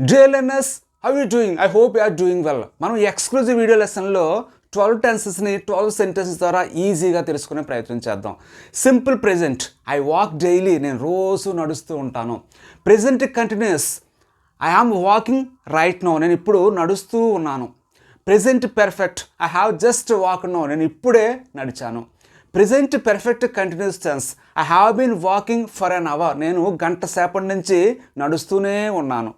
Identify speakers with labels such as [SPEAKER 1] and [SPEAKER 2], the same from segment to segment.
[SPEAKER 1] Dear learners, how are you doing? I hope you are doing well. మనం exclusive video లెసన్లో 12 టెన్సెస్ని 12 sentences ద్వారా ఈజీగా తెలుసుకునే ప్రయత్నం చేద్దాం. Simple present, I walk daily, నేను రోజు నడుస్తూ ఉంటాను. Present continuous, I am walking right now, నేను ఇప్పుడు నడుస్తూ ఉన్నాను. Present perfect, I have just walk now, నేను ఇప్పుడే నడిచాను. Present perfect continuous tense, I have been walking for an hour, నేను గంట సేపటి నుంచి నడుస్తూనే ఉన్నాను.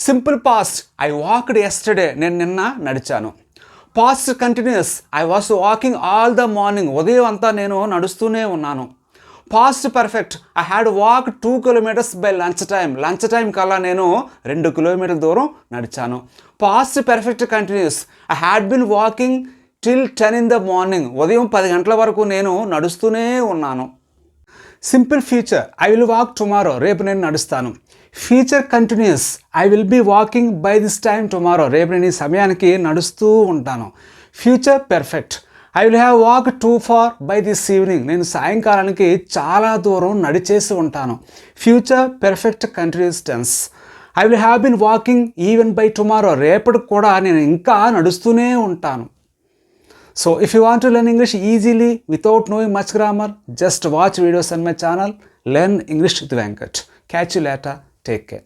[SPEAKER 1] Simple past, I walked yesterday, నేను నిన్న నడిచాను. Past continuous, I was walking all the morning, ఉదయం అంతా నేను నడుస్తూనే ఉన్నాను. Past perfect, I had walk 2 kilometers by lunch time కల్లా నేను 2 kilometers దూరం నడిచాను. Past perfect continuous, I had been walking till 10 in the morning, ఉదయం 10 గంటల వరకు నేను నడుస్తూనే ఉన్నాను. Simple future, I will walk tomorrow, రేపు నేను నడుస్తాను. Future continuous, I will be walking by this time tomorrow, రేపు నేను ఈ సమయానికి నడుస్తూ ఉంటాను. Future perfect, I will have walk too far by this evening, నేను సాయంకాలానికి చాలా దూరం నడిచేసి ఉంటాను. Future perfect continuous tense, I will have been walking even by tomorrow, రేపటికి కూడా నేను ఇంకా నడుస్తూనే ఉంటాను. So if you want to learn English easily without knowing much grammar, just watch videos on my channel, Learn English with Venkat. Catch you later. Take care.